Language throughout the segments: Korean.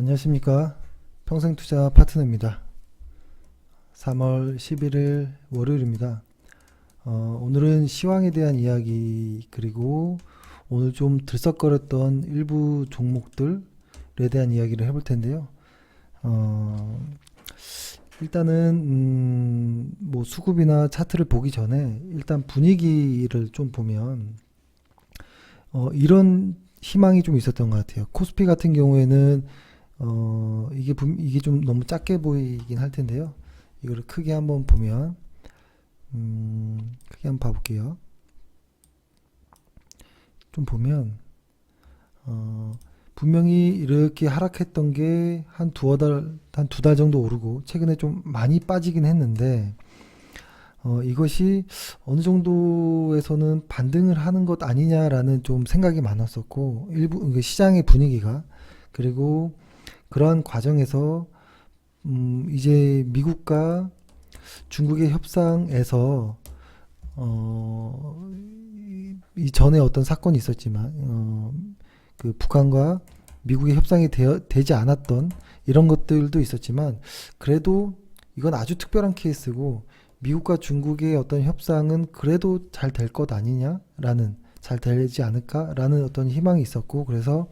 안녕하십니까. 평생투자 파트너입니다. 3월 11일 월요일입니다. 오늘은 시황에 대한 이야기, 그리고 오늘 좀 들썩거렸던 일부 종목들에 대한 이야기를 해볼 텐데요. 일단은 뭐 수급이나 차트를 보기 전에 일단 분위기를 좀 보면 이런 희망이 좀 있었던 것 같아요. 코스피 같은 경우에는 이게 좀 너무 작게 보이긴 할 텐데요. 이거를 크게 한번 보면, 크게 한번 봐볼게요. 좀 보면, 분명히 이렇게 하락했던 게 한 두 달 정도 오르고, 최근에 좀 많이 빠지긴 했는데, 이것이 어느 정도에서는 반등을 하는 것 아니냐라는 좀 생각이 많았었고, 일부 시장의 분위기가, 그리고 그러한 과정에서 이제 미국과 중국의 협상에서 이전에 어떤 사건이 있었지만 그 북한과 미국의 협상이 되지 않았던 이런 것들도 있었지만, 그래도 이건 아주 특별한 케이스고 미국과 중국의 어떤 협상은 그래도 잘 될 것 아니냐라는, 잘 되지 않을까라는 어떤 희망이 있었고, 그래서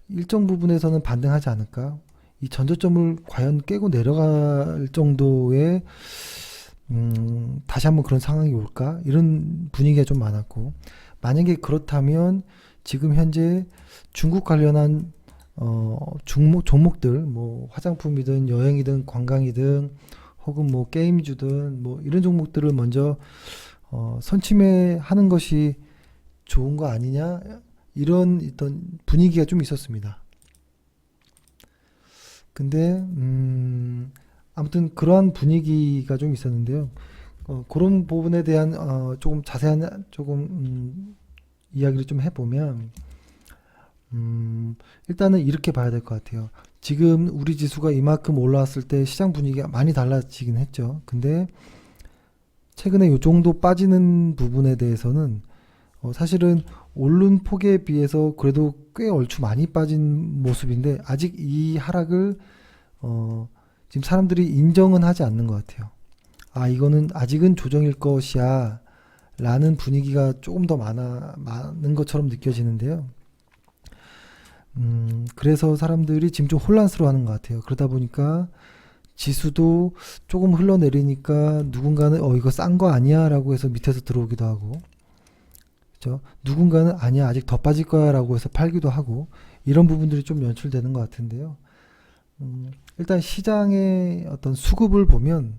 일정 부분에서는 반등하지 않을까, 이 전저점을 과연 깨고 내려갈 정도의 다시 한번 그런 상황이 올까, 이런 분위기가 좀 많았고, 만약에 그렇다면 지금 현재 중국 관련한 종목들, 뭐 화장품이든 여행이든 관광이든 혹은 뭐 게임주든 뭐 이런 종목들을 먼저 선침해하는 것이 좋은 거 아니냐, 이런 어떤 분위기가 좀 있었습니다. 근데 아무튼 그러한 분위기가 좀 있었는데요. 그런 부분에 대한 조금 자세한 이야기를 좀 해보면, 일단은 이렇게 봐야 될 것 같아요. 지금 우리 지수가 이만큼 올라왔을 때 시장 분위기가 많이 달라지긴 했죠. 근데 최근에 이 정도 빠지는 부분에 대해서는 사실은 오른 폭에 비해서 그래도 꽤 얼추 많이 빠진 모습인데, 아직 이 하락을 지금 사람들이 인정은 하지 않는 것 같아요. 이거는 아직은 조정일 것이야 라는 분위기가 조금 더 많은 것처럼 느껴지는데요. 그래서 사람들이 지금 좀 혼란스러워하는 것 같아요. 그러다 보니까 지수도 조금 흘러내리니까 누군가는 이거 싼 거 아니야 라고 해서 밑에서 들어오기도 하고, 그렇죠? 누군가는 아니야 아직 더 빠질 거야 라고 해서 팔기도 하고, 이런 부분들이 좀 연출되는 것 같은데요. 일단 시장의 어떤 수급을 보면,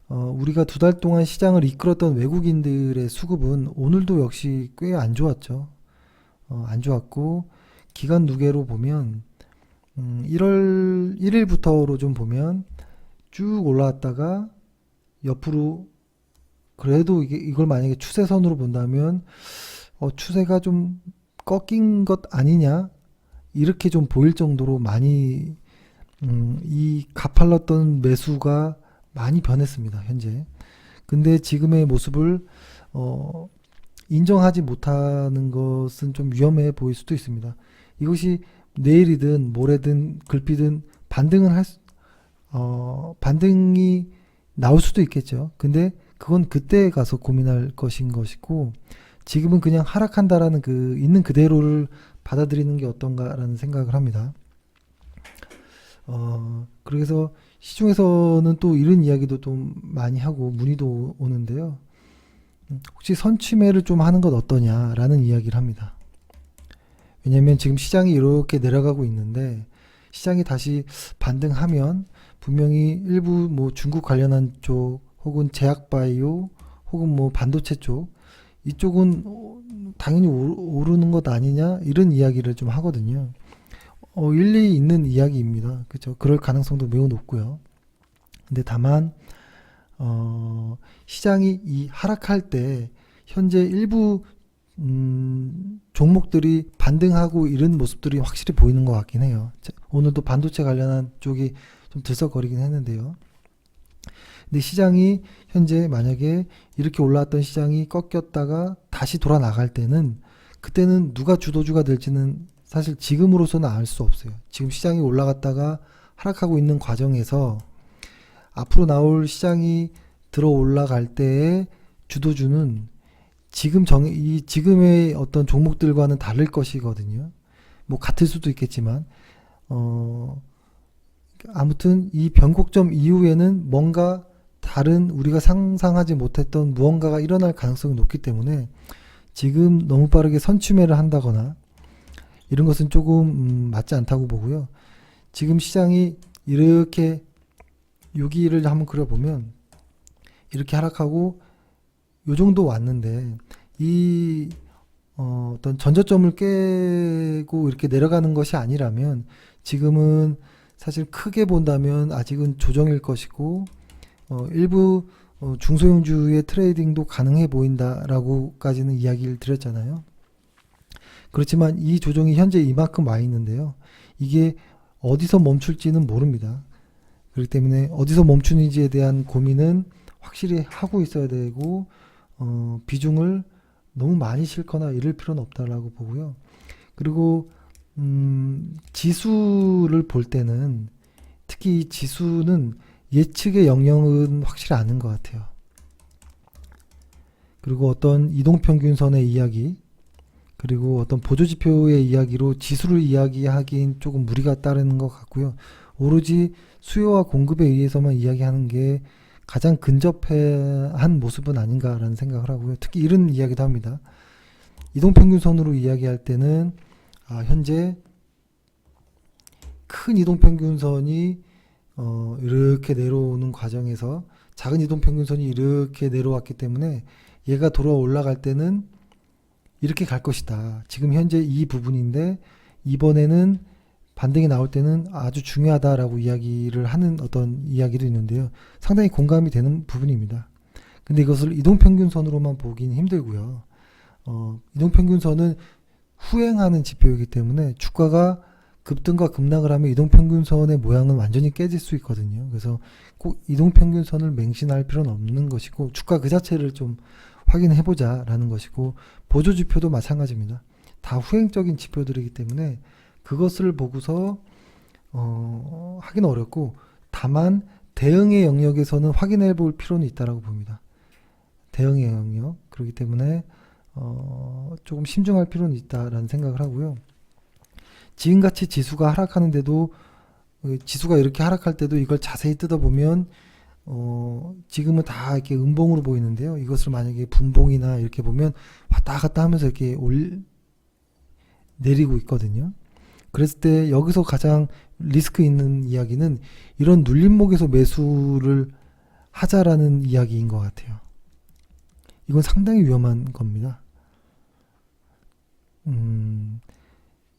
우리가 두 달 동안 시장을 이끌었던 외국인들의 수급은 오늘도 역시 꽤 안 좋았죠. 안 좋았고, 기간 누계로 보면 1월 1일부터로 좀 보면 쭉 올라왔다가 옆으로, 그래도 이걸 만약에 추세선으로 본다면 추세가 좀 꺾인 것 아니냐, 이렇게 좀 보일 정도로 많이 이 가팔랐던 매수가 많이 변했습니다, 현재. 근데 지금의 모습을 인정하지 못하는 것은 좀 위험해 보일 수도 있습니다. 이것이 내일이든 모레든 글피든 반등이 나올 수도 있겠죠. 근데 그건 그때 가서 고민할 것인 것이고, 지금은 그냥 하락한다라는 있는 그대로를 받아들이는 게 어떤가라는 생각을 합니다. 그래서 시중에서는 또 이런 이야기도 좀 많이 하고 문의도 오는데요. 혹시 선취매를 좀 하는 것 어떠냐라는 이야기를 합니다. 왜냐면 지금 시장이 이렇게 내려가고 있는데, 시장이 다시 반등하면 분명히 일부 뭐 중국 관련한 쪽, 혹은 제약바이오, 혹은 뭐 반도체 쪽, 이쪽은 당연히 오르는 것 아니냐, 이런 이야기를 좀 하거든요. 일리 있는 이야기입니다. 그렇죠? 그럴 가능성도 매우 높고요. 근데 다만 시장이 이 하락할 때 현재 일부 종목들이 반등하고 이런 모습들이 확실히 보이는 것 같긴 해요. 오늘도 반도체 관련한 쪽이 좀 들썩거리긴 했는데요. 근데 시장이 현재 만약에 이렇게 올라왔던 시장이 꺾였다가 다시 돌아 나갈 때는, 그때는 누가 주도주가 될지는 사실 지금으로서는 알 수 없어요. 지금 시장이 올라갔다가 하락하고 있는 과정에서 앞으로 나올 시장이 들어 올라갈 때의 주도주는 지금의 어떤 종목들과는 다를 것이거든요. 뭐 같을 수도 있겠지만, 아무튼 이 변곡점 이후에는 뭔가 다른 우리가 상상하지 못했던 무언가가 일어날 가능성이 높기 때문에 지금 너무 빠르게 선취매를 한다거나 이런 것은 조금 맞지 않다고 보고요. 지금 시장이 이렇게 여기를 한번 그려보면 이렇게 하락하고 요 정도 왔는데 이 어떤 전저점을 깨고 이렇게 내려가는 것이 아니라면 지금은 사실 크게 본다면 아직은 조정일 것이고 일부 중소형주의 트레이딩도 가능해 보인다라고까지는 이야기를 드렸잖아요. 그렇지만 이 조정이 현재 이만큼 와 있는데요. 이게 어디서 멈출지는 모릅니다. 그렇기 때문에 어디서 멈추는지에 대한 고민은 확실히 하고 있어야 되고 비중을 너무 많이 실거나 이럴 필요는 없다라고 보고요. 그리고 지수를 볼 때는 특히 이 지수는 예측의 영역은 확실히 아는 것 같아요. 그리고 어떤 이동평균선의 이야기 그리고 어떤 보조지표의 이야기로 지수를 이야기하기엔 조금 무리가 따르는 것 같고요. 오로지 수요와 공급에 의해서만 이야기하는 게 가장 근접한 모습은 아닌가라는 생각을 하고요. 특히 이런 이야기도 합니다. 이동평균선으로 이야기할 때는 현재 큰 이동평균선이 이렇게 내려오는 과정에서 작은 이동평균선이 이렇게 내려왔기 때문에 얘가 돌아 올라갈 때는 이렇게 갈 것이다. 지금 현재 이 부분인데 이번에는 반등이 나올 때는 아주 중요하다라고 이야기를 하는 어떤 이야기도 있는데요. 상당히 공감이 되는 부분입니다. 근데 이것을 이동평균선으로만 보긴 힘들고요. 이동평균선은 후행하는 지표이기 때문에 주가가 급등과 급락을 하면 이동평균선의 모양은 완전히 깨질 수 있거든요. 그래서 꼭 이동평균선을 맹신할 필요는 없는 것이고 주가 그 자체를 좀 확인해보자 라는 것이고 보조지표도 마찬가지입니다. 다 후행적인 지표들이기 때문에 그것을 보고서 하기는 어렵고 다만 대응의 영역에서는 확인해 볼 필요는 있다고 봅니다. 대응의 영역. 그렇기 때문에 조금 신중할 필요는 있다라는 생각을 하고요. 지금같이 지수가 하락하는데도 지수가 이렇게 하락할 때도 이걸 자세히 뜯어보면 지금은 다 이렇게 음봉으로 보이는데요. 이것을 만약에 분봉이나 이렇게 보면 왔다 갔다 하면서 이렇게 내리고 있거든요. 그랬을 때 여기서 가장 리스크 있는 이야기는 이런 눌림목에서 매수를 하자라는 이야기인 것 같아요. 이건 상당히 위험한 겁니다.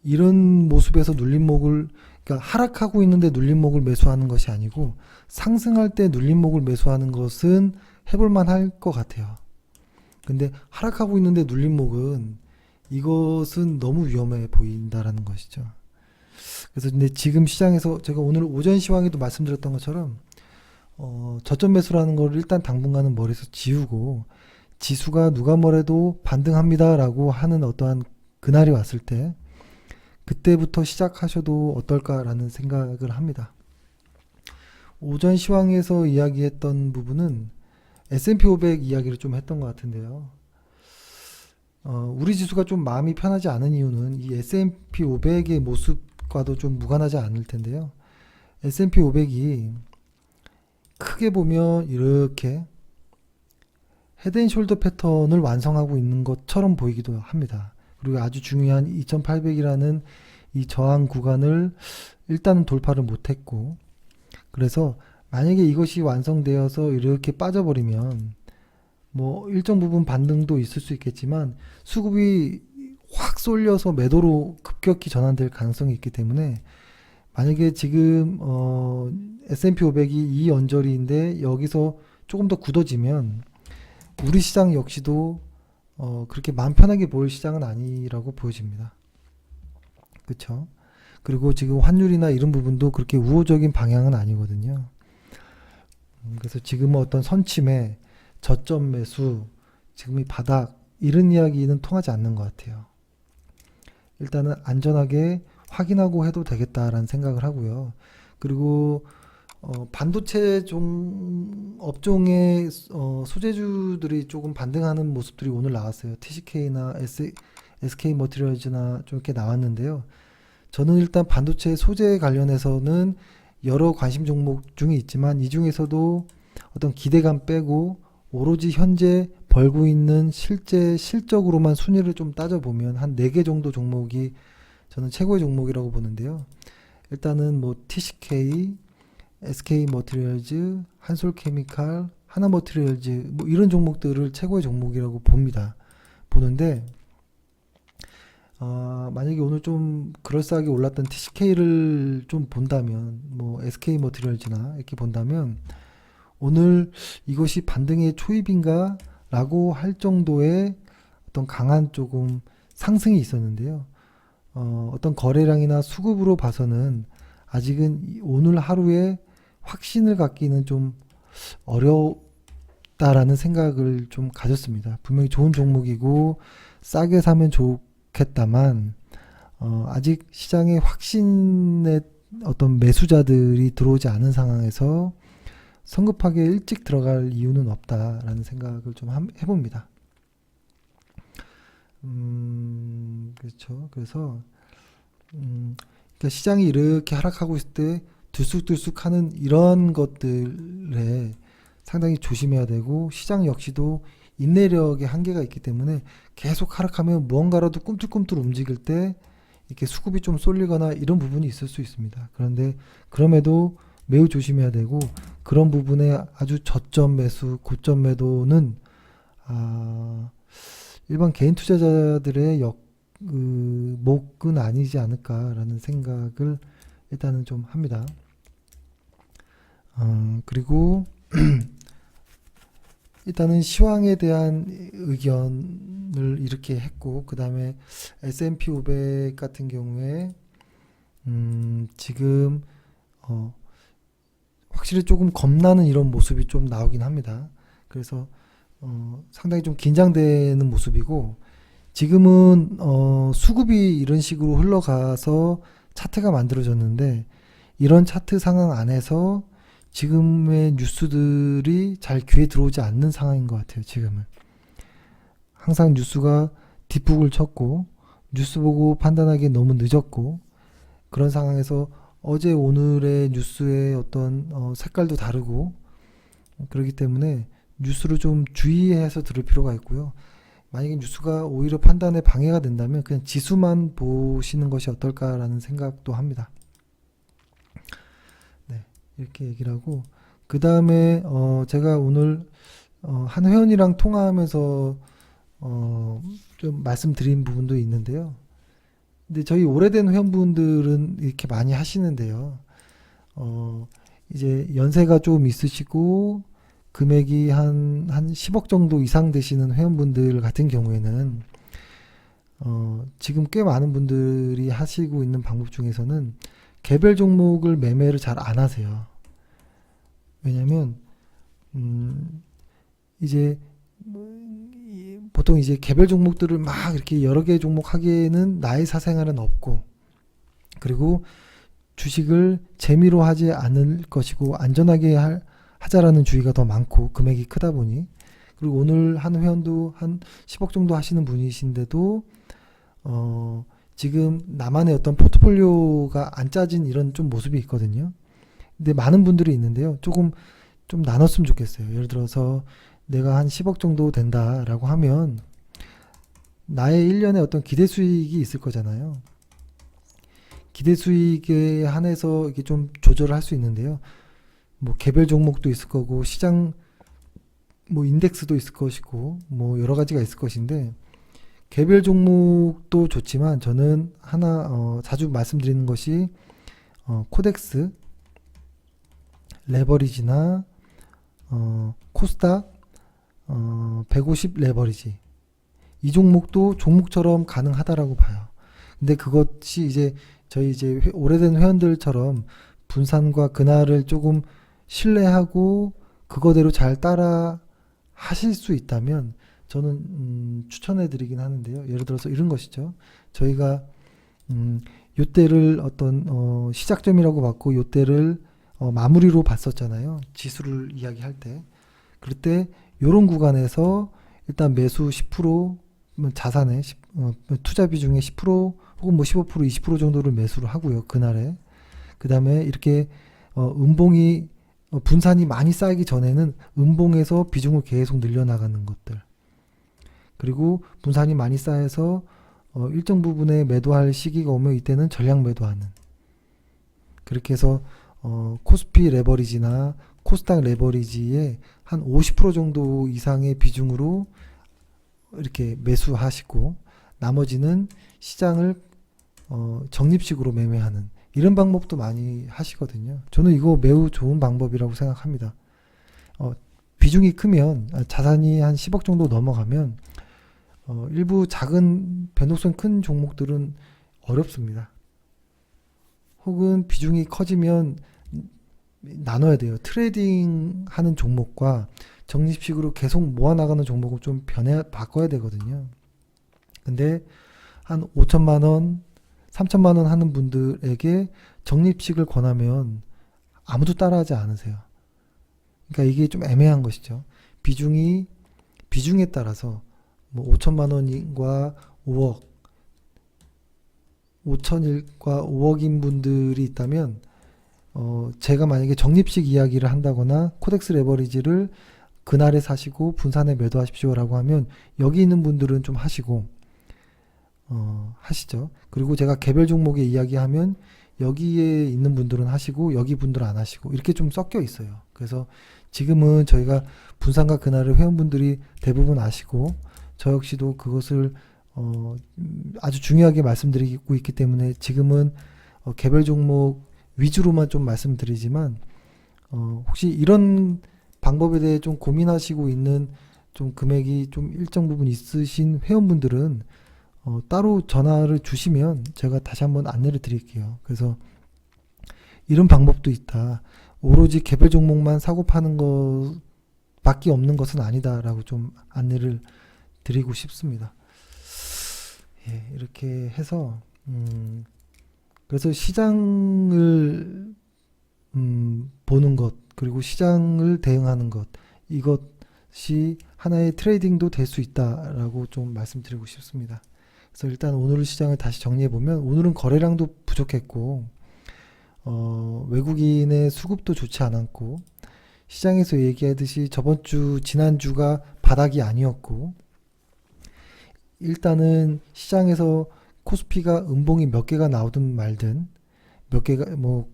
이런 모습에서 눌림목을 그러니까 하락하고 있는데 눌림목을 매수하는 것이 아니고 상승할 때 눌림목을 매수하는 것은 해볼만 할 것 같아요. 근데 하락하고 있는데 눌림목은 이것은 너무 위험해 보인다라는 것이죠. 그래서 근데 지금 시장에서 제가 오늘 오전 시황에도 말씀드렸던 것처럼 저점 매수라는 걸 일단 당분간은 머리에서 지우고 지수가 누가 뭐래도 반등합니다라고 하는 어떠한 그날이 왔을 때 그때부터 시작하셔도 어떨까라는 생각을 합니다. 오전 시황에서 이야기했던 부분은 S&P 500 이야기를 좀 했던 것 같은데요. 우리 지수가 좀 마음이 편하지 않은 이유는 이 S&P 500의 모습과도 좀 무관하지 않을 텐데요. S&P 500이 크게 보면 이렇게 헤드앤숄더 패턴을 완성하고 있는 것처럼 보이기도 합니다. 그리고 아주 중요한 2800이라는 이 저항 구간을 일단은 돌파를 못했고 그래서 만약에 이것이 완성되어서 이렇게 빠져버리면 뭐 일정 부분 반등도 있을 수 있겠지만 수급이 확 쏠려서 매도로 급격히 전환될 가능성이 있기 때문에 만약에 지금 S&P 500이 이 언저리인데 여기서 조금 더 굳어지면 우리 시장 역시도 그렇게 마음 편하게 보일 시장은 아니라고 보여집니다. 그렇죠? 그리고 지금 환율이나 이런 부분도 그렇게 우호적인 방향은 아니거든요. 그래서 지금은 어떤 선침에 저점 매수, 지금이 바닥 이런 이야기는 통하지 않는 것 같아요. 일단은 안전하게 확인하고 해도 되겠다라는 생각을 하고요. 그리고 반도체 업종의 소재주들이 조금 반등하는 모습들이 오늘 나왔어요. TCK나 SK 머티리얼즈나 좀 이렇게 나왔는데요. 저는 일단 반도체 소재 관련해서는 여러 관심 종목 중에 있지만 이 중에서도 어떤 기대감 빼고 오로지 현재 벌고 있는 실제 실적으로만 순위를 좀 따져보면 한 4개 정도 종목이 저는 최고의 종목이라고 보는데요. 일단은 뭐 TCK, SK 머티리얼즈, 한솔케미칼, 하나머티리얼즈 뭐 이런 종목들을 최고의 종목이라고 보는데 만약에 오늘 좀 그럴싸하게 올랐던 TCK를 좀 본다면 뭐 SK 머티리얼즈나 이렇게 본다면 오늘 이것이 반등의 초입인가 라고 할 정도의 어떤 강한 조금 상승이 있었는데요. 어떤 거래량이나 수급으로 봐서는 아직은 오늘 하루에 확신을 갖기는 좀 어렵다라는 생각을 좀 가졌습니다. 분명히 좋은 종목이고 싸게 사면 좋겠다만 아직 시장에 확신의 어떤 매수자들이 들어오지 않은 상황에서 성급하게 일찍 들어갈 이유는 없다라는 생각을 좀 해봅니다. 그렇죠. 그래서 그러니까 시장이 이렇게 하락하고 있을 때 들쑥들쑥 하는 이런 것들에 상당히 조심해야 되고 시장 역시도 인내력의 한계가 있기 때문에 계속 하락하면 무언가라도 꿈틀꿈틀 움직일 때 이렇게 수급이 좀 쏠리거나 이런 부분이 있을 수 있습니다. 그런데 그럼에도 매우 조심해야 되고 그런 부분에 아주 저점 매수, 고점 매도는 일반 개인 투자자들의 목은 아니지 않을까라는 생각을 일단은 좀 합니다. 그리고 일단은 시황에 대한 의견을 이렇게 했고 그 다음에 S&P 500 같은 경우에 지금 확실히 조금 겁나는 이런 모습이 좀 나오긴 합니다. 그래서 상당히 좀 긴장되는 모습이고 지금은 수급이 이런 식으로 흘러가서 차트가 만들어졌는데 이런 차트 상황 안에서 지금의 뉴스들이 잘 귀에 들어오지 않는 상황인 것 같아요. 지금은 항상 뉴스가 뒷북을 쳤고 뉴스 보고 판단하기 너무 늦었고 그런 상황에서 어제 오늘의 뉴스의 어떤 색깔도 다르고 그렇기 때문에 뉴스를 좀 주의해서 들을 필요가 있고요. 만약에 뉴스가 오히려 판단에 방해가 된다면 그냥 지수만 보시는 것이 어떨까라는 생각도 합니다. 네, 이렇게 얘기를 하고 그 다음에 제가 오늘 한 회원이랑 통화하면서 좀 말씀드린 부분도 있는데요. 근데 저희 오래된 회원분들은 이렇게 많이 하시는데요. 이제 연세가 좀 있으시고 금액이 한 10억 정도 이상 되시는 회원분들 같은 경우에는 지금 꽤 많은 분들이 하시고 있는 방법 중에서는 개별 종목을 매매를 잘 안 하세요. 왜냐면 이제 보통 이제 개별 종목들을 막 이렇게 여러 개 종목 하기에는 나의 사생활은 없고 그리고 주식을 재미로 하지 않을 것이고 안전하게 하자라는 주의가 더 많고 금액이 크다 보니 그리고 오늘 한 회원도 한 10억 정도 하시는 분이신데도 지금 나만의 어떤 포트폴리오가 안 짜진 이런 좀 모습이 있거든요. 근데 많은 분들이 있는데요. 조금 좀 나눴으면 좋겠어요. 예를 들어서 내가 한 10억 정도 된다라고 하면 나의 1년에 어떤 기대 수익이 있을 거잖아요. 기대 수익에 한해서 이게 좀 조절을 할 수 있는데요. 뭐 개별 종목도 있을 거고 시장 뭐 인덱스도 있을 것이고 뭐 여러 가지가 있을 것인데 개별 종목도 좋지만 저는 하나 자주 말씀드리는 것이 코덱스, 레버리지나 코스닥 150 레버리지 이 종목도 종목처럼 가능하다라고 봐요. 근데 그것이 이제 저희 이제 오래된 회원들처럼 분산과 근하를 조금 신뢰하고 그거대로 잘 따라 하실 수 있다면 저는 추천해 드리긴 하는데요. 예를 들어서 이런 것이죠. 저희가 요때를 어떤 시작점이라고 봤고 요때를 마무리로 봤었잖아요. 지수를 이야기할 때. 그럴 때 요런 구간에서 일단 매수 10% 자산의 투자 비중의 10% 혹은 뭐 15%, 20% 정도를 매수를 하고요. 그날에. 그다음에 이렇게 음봉이 분산이 많이 쌓이기 전에는 음봉에서 비중을 계속 늘려나가는 것들. 그리고 분산이 많이 쌓여서 일정 부분에 매도할 시기가 오면 이때는 전량 매도하는. 그렇게 해서 코스피 레버리지나 코스닥 레버리지의 한 50% 정도 이상의 비중으로 이렇게 매수하시고 나머지는 시장을 적립식으로 매매하는 이런 방법도 많이 하시거든요. 저는 이거 매우 좋은 방법이라고 생각합니다. 비중이 크면 자산이 한 10억 정도 넘어가면 일부 작은 변동성 큰 종목들은 어렵습니다. 혹은 비중이 커지면 나눠야 돼요. 트레이딩 하는 종목과 적립식으로 계속 모아나가는 종목을 좀 바꿔야 되거든요. 근데 한 5천만 원, 3천만 원 하는 분들에게 적립식을 권하면 아무도 따라하지 않으세요. 그러니까 이게 좀 애매한 것이죠. 비중에 따라서 뭐 5천만 원과 5억, 5천일과 5억인 분들이 있다면 제가 만약에 적립식 이야기를 한다거나 코덱스 레버리지를 그날에 사시고 분산에 매도하십시오라고 하면 여기 있는 분들은 좀 하시고 하시죠. 그리고 제가 개별 종목에 이야기하면 여기에 있는 분들은 하시고 여기 분들은 안 하시고 이렇게 좀 섞여 있어요. 그래서 지금은 저희가 분산과 그날을 회원분들이 대부분 아시고 저 역시도 그것을 아주 중요하게 말씀드리고 있기 때문에 지금은 개별 종목 위주로만 좀 말씀드리지만 혹시 이런 방법에 대해 좀 고민하시고 있는 좀 금액이 좀 일정 부분 있으신 회원분들은 따로 전화를 주시면 제가 다시 한번 안내를 드릴게요. 그래서 이런 방법도 있다. 오로지 개별 종목만 사고 파는 것밖에 없는 것은 아니다라고 좀 안내를 드리고 싶습니다. 예, 이렇게 해서 그래서 시장을 보는 것 그리고 시장을 대응하는 것 이것이 하나의 트레이딩도 될 수 있다라고 좀 말씀드리고 싶습니다. 그래서 일단 오늘 시장을 다시 정리해 보면 오늘은 거래량도 부족했고 외국인의 수급도 좋지 않았고 시장에서 얘기하듯이 지난주가 바닥이 아니었고 일단은 시장에서 코스피가 음봉이 몇 개가 나오든 말든 몇 개가 뭐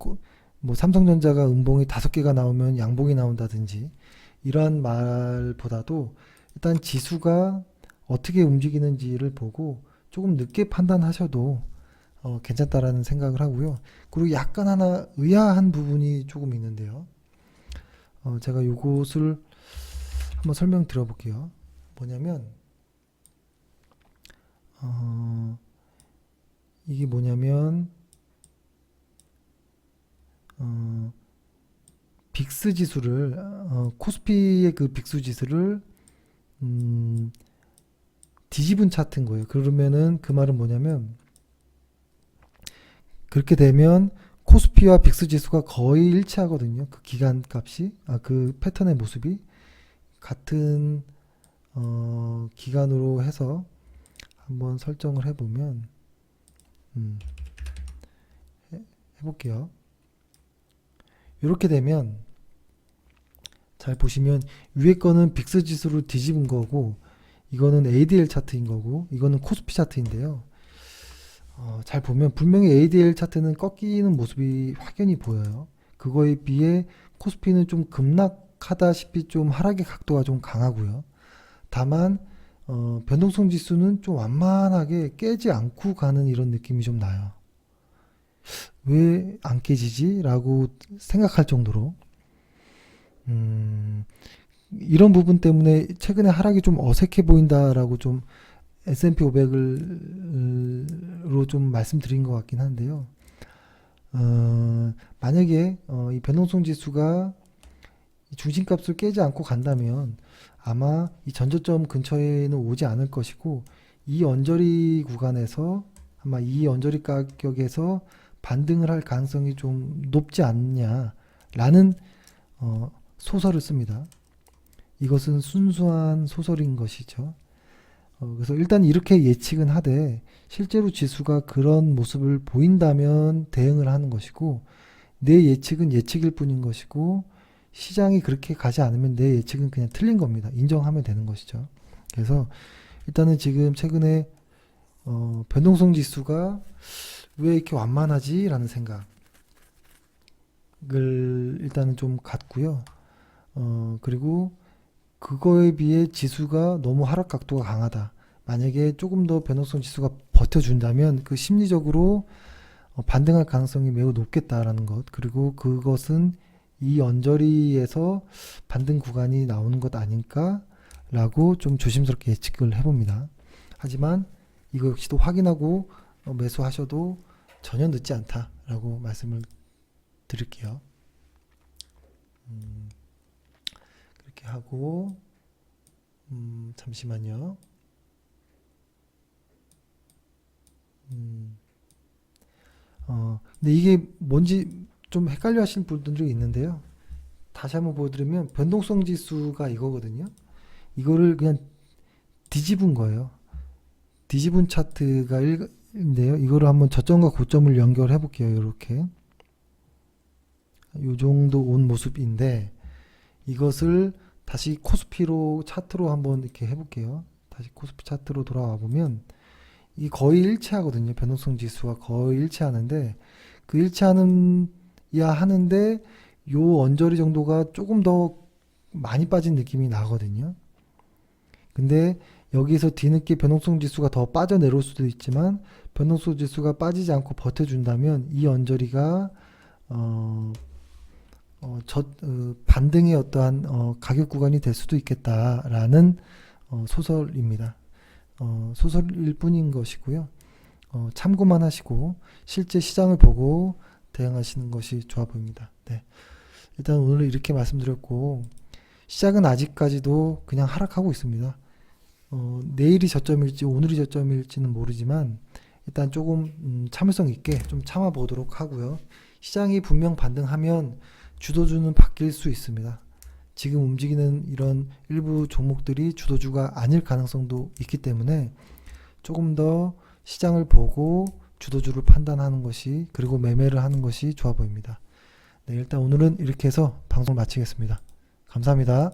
삼성전자가 음봉이 5개가 나오면 양봉이 나온다든지 이러한 말보다도 일단 지수가 어떻게 움직이는지를 보고 조금 늦게 판단하셔도 괜찮다라는 생각을 하고요. 그리고 약간 하나 의아한 부분이 조금 있는데요. 제가 요것을 한번 설명 드려볼게요. 뭐냐면 이게 뭐냐면 빅스 지수를 코스피의 그 빅스 지수를 뒤집은 차트인 거예요. 그러면은 그 말은 뭐냐면 그렇게 되면 코스피와 빅스 지수가 거의 일치하거든요. 그 기간 값이 그 패턴의 모습이 같은 기간으로 해서 한번 설정을 해보면 해볼게요. 이렇게 되면 잘 보시면 위에 거는 빅스 지수를 뒤집은 거고 이거는 ADL 차트인 거고 이거는 코스피 차트인데요. 잘 보면 분명히 ADL 차트는 꺾이는 모습이 확연히 보여요. 그거에 비해 코스피는 좀 급락하다시피 좀 하락의 각도가 좀 강하고요. 다만 변동성 지수는 좀 완만하게 깨지 않고 가는 이런 느낌이 좀 나요. 왜 안 깨지지? 라고 생각할 정도로 이런 부분 때문에 최근에 하락이 좀 어색해 보인다라고 좀 S&P 500으로 좀 말씀드린 것 같긴 한데요. 만약에 이 변동성 지수가 중심값을 깨지 않고 간다면 아마 이 전저점 근처에는 오지 않을 것이고 이 언저리 구간에서 아마 이 언저리 가격에서 반등을 할 가능성이 좀 높지 않냐라는 소설을 씁니다. 이것은 순수한 소설인 것이죠. 그래서 일단 이렇게 예측은 하되 실제로 지수가 그런 모습을 보인다면 대응을 하는 것이고, 내 예측은 예측일 뿐인 것이고 시장이 그렇게 가지 않으면 내 예측은 그냥 틀린 겁니다. 인정하면 되는 것이죠. 그래서 일단은 지금 최근에 변동성 지수가 왜 이렇게 완만하지? 라는 생각을 일단은 좀 갖고요. 그리고 그거에 비해 지수가 너무 하락 각도가 강하다. 만약에 조금 더 변동성 지수가 버텨준다면 그 심리적으로 반등할 가능성이 매우 높겠다라는 것. 그리고 그것은 이 언저리에서 반등 구간이 나오는 것 아닐까라고 좀 조심스럽게 예측을 해봅니다. 하지만 이거 역시도 확인하고 매수하셔도 전혀 늦지 않다라고 말씀을 드릴게요. 그렇게 하고 잠시만요. 근데 이게 뭔지 좀 헷갈려 하시는 분들이 있는데요. 다시 한번 보여드리면 변동성 지수가 이거거든요. 이거를 그냥 뒤집은 거예요. 뒤집은 차트가 인데요. 이거를 한번 저점과 고점을 연결해 볼게요. 이렇게 이 정도 온 모습인데, 이것을 다시 코스피로 차트로 한번 이렇게 해볼게요. 다시 코스피 차트로 돌아와 보면 이 거의 일치하거든요. 변동성 지수와 거의 일치하는데, 그 일치하는 야 하는데 요 언저리 정도가 조금 더 많이 빠진 느낌이 나거든요. 근데 여기서 뒤늦게 변동성 지수가 더 빠져내려올 수도 있지만, 변동성 지수가 빠지지 않고 버텨준다면 이 언저리가 반등의 어떠한 가격 구간이 될 수도 있겠다라는 소설입니다. 소설일 뿐인 것이고요. 참고만 하시고 실제 시장을 보고 대응하시는 것이 좋아 보입니다. 네. 일단 오늘 이렇게 말씀드렸고, 시작은 아직까지도 그냥 하락하고 있습니다. 내일이 저점일지 오늘이 저점일지는 모르지만 일단 조금 참을성 있게 좀 참아 보도록 하고요. 시장이 분명 반등하면 주도주는 바뀔 수 있습니다. 지금 움직이는 이런 일부 종목들이 주도주가 아닐 가능성도 있기 때문에 조금 더 시장을 보고 주도주를 판단하는 것이, 그리고 매매를 하는 것이 좋아 보입니다. 네, 일단 오늘은 이렇게 해서 방송 마치겠습니다. 감사합니다.